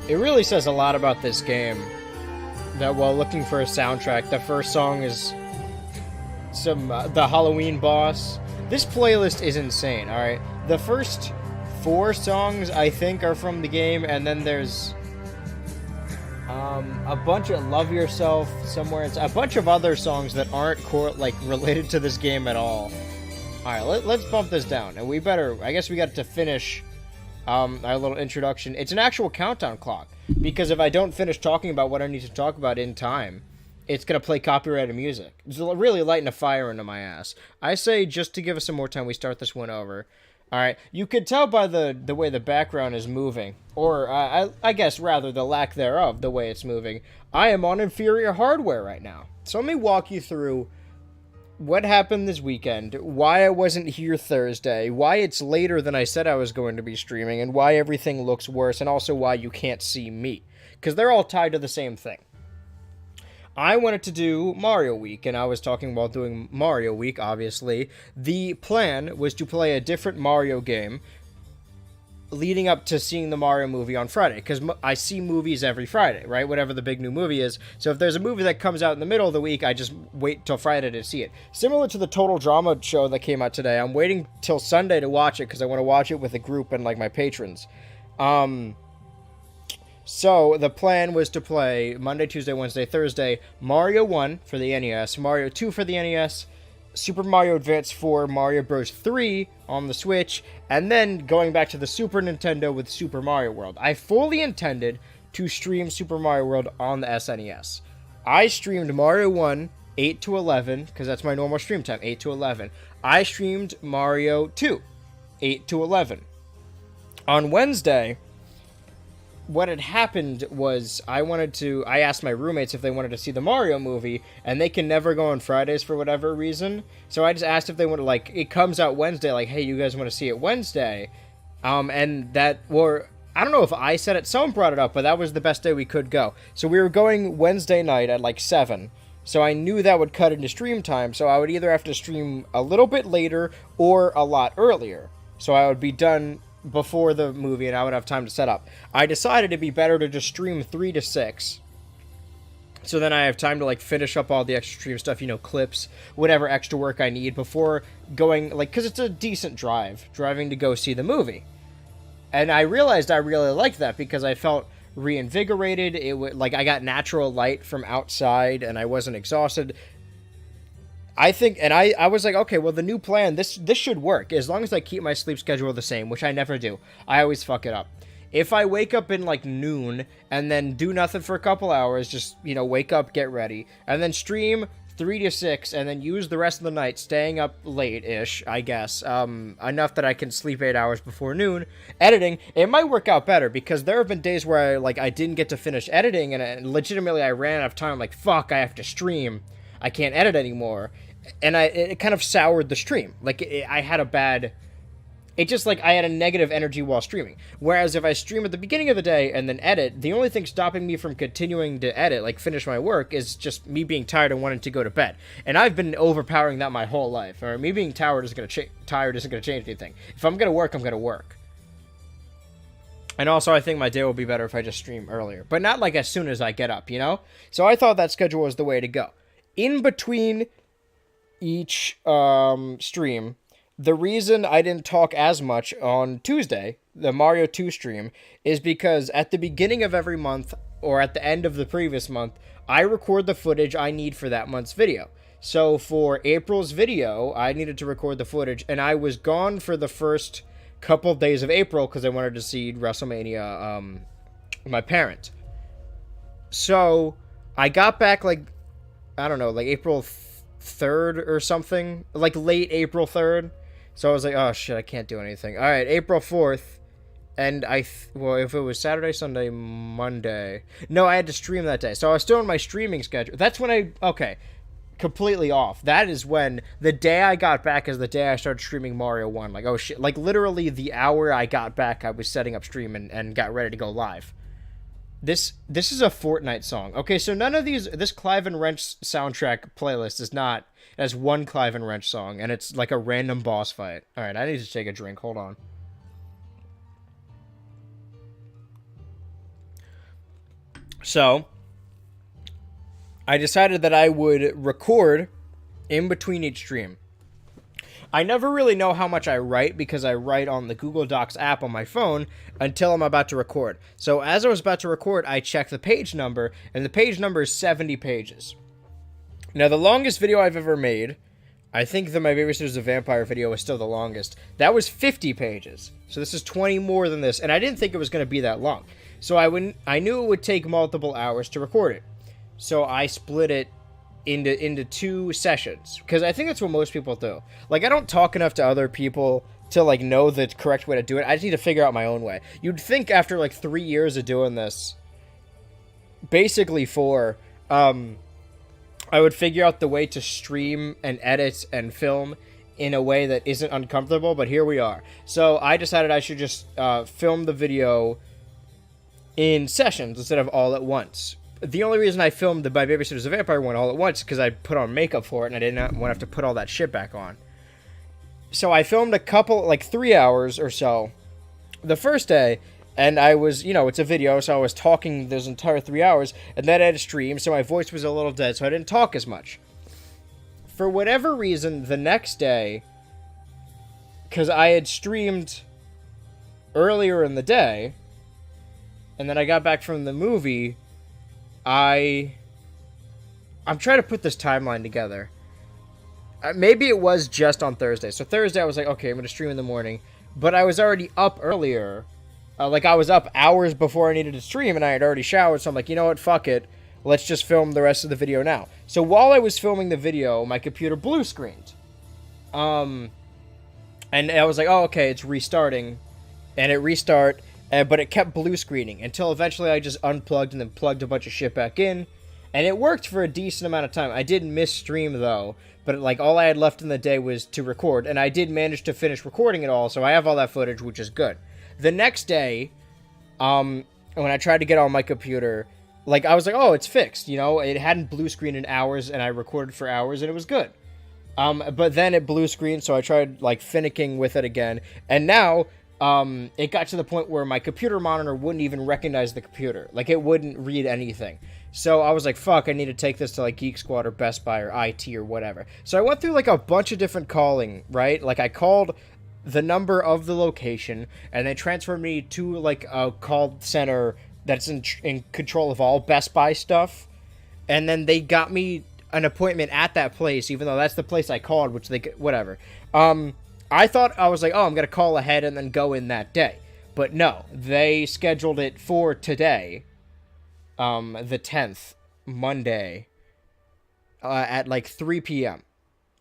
It really says a lot about this game that while looking for a soundtrack, the first song is the Halloween boss. This playlist is insane, alright? The first 4 songs, I think, are from the game, and then there's a bunch of Love Yourself somewhere. It's a bunch of other songs that aren't related to this game at all. Alright, let's bump this down. And I guess we got to finish our little introduction. It's an actual countdown clock. Because if I don't finish talking about what I need to talk about in time, it's going to play copyrighted music. It's really lighting a fire into my ass. I say, just to give us some more time, we start this one over. Alright, you could tell by the way the background is moving, or I guess rather the lack thereof, the way it's moving. I am on inferior hardware right now. So let me walk you through what happened this weekend, why I wasn't here Thursday, why it's later than I said I was going to be streaming, and why everything looks worse, and also why you can't see me. Because they're all tied to the same thing. I wanted to do Mario Week, and I was talking about doing Mario Week, obviously. The plan was to play a different Mario game leading up to seeing the Mario movie on Friday, because I see movies every Friday, right? Whatever the big new movie is. So if there's a movie that comes out in the middle of the week, I just wait till Friday to see it. Similar to the Total Drama show that came out today, I'm waiting till Sunday to watch it, because I want to watch it with a group and, my patrons. So, the plan was to play Monday, Tuesday, Wednesday, Thursday, Mario 1 for the NES, Mario 2 for the NES, Super Mario Advance 4, Mario Bros. 3 on the Switch, and then going back to the Super Nintendo with Super Mario World. I fully intended to stream Super Mario World on the SNES. I streamed Mario 1, 8 to 11, because that's my normal stream time, 8 to 11. I streamed Mario 2, 8 to 11. On Wednesday, what had happened was I asked my roommates if they wanted to see the Mario movie, and they can never go on Fridays for whatever reason. So I just asked if they wanted, it comes out Wednesday, hey, you guys want to see it Wednesday? And that, or I don't know if I said it, someone brought it up, but that was the best day we could go. So we were going Wednesday night at 7. So I knew that would cut into stream time, so I would either have to stream a little bit later or a lot earlier. So I would be done before the movie, and I would have time to set up. I decided it'd be better to just stream 3 to 6. So then I have time to, finish up all the extra stream stuff, clips, whatever extra work I need before going, because it's a decent driving to go see the movie. And I realized I really liked that because I felt reinvigorated. I got natural light from outside, and I wasn't exhausted. I think, and I was like, okay, well, the new plan, this should work, as long as I keep my sleep schedule the same, which I never do. I always fuck it up. If I wake up in, noon, and then do nothing for a couple hours, just, wake up, get ready, and then stream 3 to 6, and then use the rest of the night staying up late-ish, I guess, enough that I can sleep 8 hours before noon, editing, it might work out better, because there have been days where I didn't get to finish editing, and legitimately I ran out of time, fuck, I have to stream, I can't edit anymore. And it kind of soured the stream. I had a bad... It just, I had a negative energy while streaming. Whereas if I stream at the beginning of the day and then edit, the only thing stopping me from continuing to edit, finish my work, is just me being tired and wanting to go to bed. And I've been overpowering that my whole life. Or me being tired isn't going to change anything. If I'm going to work, I'm going to work. And also, I think my day will be better if I just stream earlier. But not, as soon as I get up, So I thought that schedule was the way to go. In between each stream, the reason I didn't talk as much on Tuesday, the Mario 2 stream, is because at the beginning of every month, or at the end of the previous month, I record the footage I need for that month's video. So for April's video, I needed to record the footage, and I was gone for the first couple of days of April because I wanted to see WrestleMania with my parents. So I got back I don't know, April 3rd or something, late April 3rd. So I was like, oh shit, I can't do anything. All right, April 4th, and well, if it was Saturday, Sunday, Monday, no, I had to stream that day. So I was still on my streaming schedule. That's when okay, completely off. That is when the day I got back is the day I started streaming Mario 1. Oh shit, literally the hour I got back, I was setting up stream and got ready to go live. This is a Fortnite song. Okay, so none of this Clive N Wrench soundtrack playlist is not as one Clive N Wrench song, and it's a random boss fight. Alright, I need to take a drink. Hold on. So I decided that I would record in between each stream. I never really know how much I write because I write on the Google Docs app on my phone until I'm about to record. So as I was about to record, I checked the page number, and the page number is 70 pages. Now, the longest video I've ever made, I think that my Babysitter's a Vampire video was still the longest. That was 50 pages. So this is 20 more than this, and I didn't think it was going to be that long. So I knew it would take multiple hours to record it. So I split it into 2 sessions, because I think that's what most people do. Like, I don't talk enough to other people to, like, know the correct way to do it. I just need to figure out my own way. You'd think after, like, 3 years of doing this, basically 4, I would figure out the way to stream and edit and film in a way that isn't uncomfortable, but here we are. So I decided I should just film the video in sessions instead of all at once. The only reason I filmed the My Babysitter's a Vampire one all at once is because I put on makeup for it and I didn't want to have to put all that shit back on. So I filmed a couple, like 3 hours or so the first day, and I was, it's a video, so I was talking those entire 3 hours, and then I had a stream, so my voice was a little dead, so I didn't talk as much. For whatever reason, the next day, because I had streamed earlier in the day, and then I got back from the movie, I'm trying to put this timeline together. Maybe it was just on Thursday. So Thursday I was like, okay, I'm going to stream in the morning. But I was already up earlier. I was up hours before I needed to stream, and I had already showered. So I'm like, you know what, fuck it. Let's just film the rest of the video now. So while I was filming the video, my computer blue screened. And I was like, oh, okay, it's restarting. And it restarted. But it kept blue screening until eventually I just unplugged and then plugged a bunch of shit back in. And it worked for a decent amount of time. I did miss stream, though. But, all I had left in the day was to record. And I did manage to finish recording it all, so I have all that footage, which is good. The next day, when I tried to get on my computer, I was like, oh, it's fixed, It hadn't blue screened in hours, and I recorded for hours, and it was good. But then it blue screened, so I tried, finicking with it again. And now it got to the point where my computer monitor wouldn't even recognize the computer. It wouldn't read anything. So I was like, fuck, I need to take this to, Geek Squad or Best Buy or IT or whatever. So I went through, a bunch of different calling, right? I called the number of the location, and they transferred me to, a call center that's in control of all Best Buy stuff. And then they got me an appointment at that place, even though that's the place I called, which whatever. I thought, I was like, oh, I'm going to call ahead and then go in that day. But no, they scheduled it for today, the 10th, Monday, at 3 p.m.,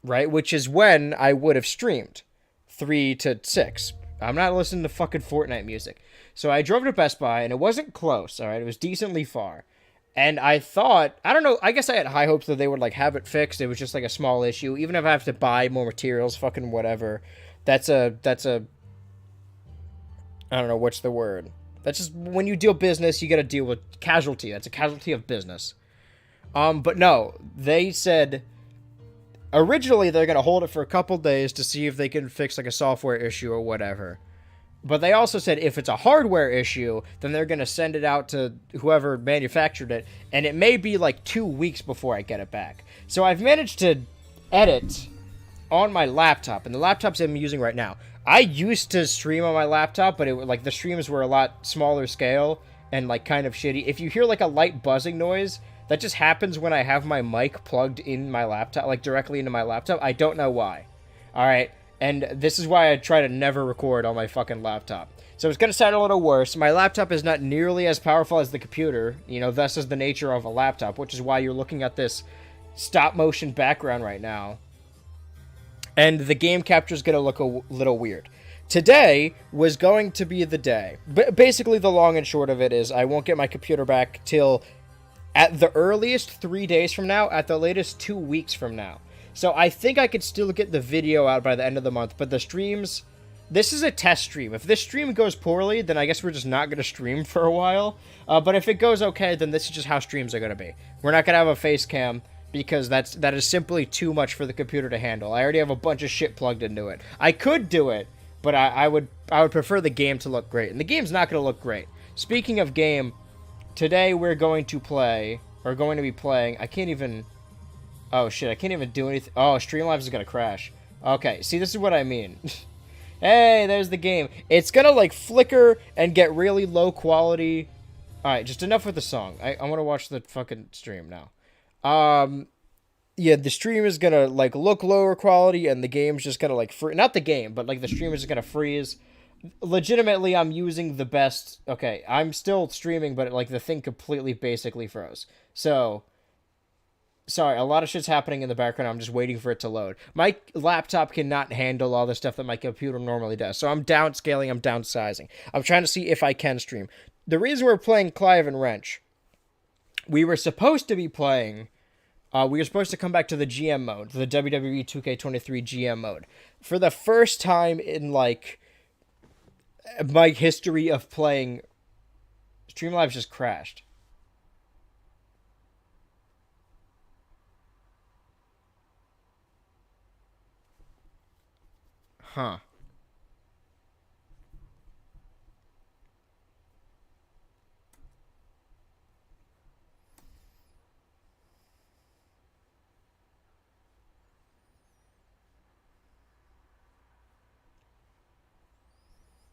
right? Which is when I would have streamed, 3 to 6. I'm not listening to fucking Fortnite music. So I drove to Best Buy, and it wasn't close, all right? It was decently far. And I thought, I don't know, I guess I had high hopes that they would, have it fixed. It was just, a small issue. Even if I have to buy more materials, fucking whatever. That's a, I don't know, what's the word? That's just, when you deal business, you gotta deal with casualty. That's a casualty of business. But no, they said, originally they're gonna hold it for a couple days to see if they can fix, a software issue or whatever. But they also said if it's a hardware issue, then they're going to send it out to whoever manufactured it, and it may be 2 weeks before I get it back. So I've managed to edit on my laptop, and the laptops I'm using right now. I used to stream on my laptop, but it the streams were a lot smaller scale and kind of shitty. If you hear a light buzzing noise, that just happens when I have my mic plugged in my laptop, directly into my laptop. I don't know why. All right. And this is why I try to never record on my fucking laptop. So it's going to sound a little worse. My laptop is not nearly as powerful as the computer. Thus is the nature of a laptop, which is why you're looking at this stop-motion background right now. And the game capture is going to look a little weird. Today was going to be the day. Basically, the long and short of it is I won't get my computer back till at the earliest 3 days from now, at the latest 2 weeks from now. So I think I could still get the video out by the end of the month, but the streams, this is a test stream. If this stream goes poorly, then I guess we're just not going to stream for a while. But if it goes okay, then this is just how streams are going to be. We're not going to have a face cam because that is simply too much for the computer to handle. I already have a bunch of shit plugged into it. I could do it, but I would prefer the game to look great. And the game's not going to look great. Speaking of game, today we're going to play, or going to be playing, I can't even, oh shit, I can't even do anything. Oh, Streamlabs is gonna crash. Okay, see, this is what I mean. Hey, there's the game. It's gonna, like, flicker and get really low quality. Alright, just enough with the song. I want to watch the fucking stream now. Yeah, the stream is gonna, like, look lower quality, and the game's just gonna, like, not the game, but, like, the stream is gonna freeze. Legitimately, I'm using the best. Okay, I'm still streaming, but, like, the thing completely basically froze. So, sorry, a lot of shit's happening in the background. I'm just waiting for it to load. My laptop cannot handle all the stuff that my computer normally does. So I'm downscaling, I'm downsizing. I'm trying to see if I can stream. The reason we're playing Clive N Wrench, we were supposed to be playing, we were supposed to come back to the GM mode, the WWE 2K23 GM mode. For the first time in, like, my history of playing, Streamlabs just crashed. Huh.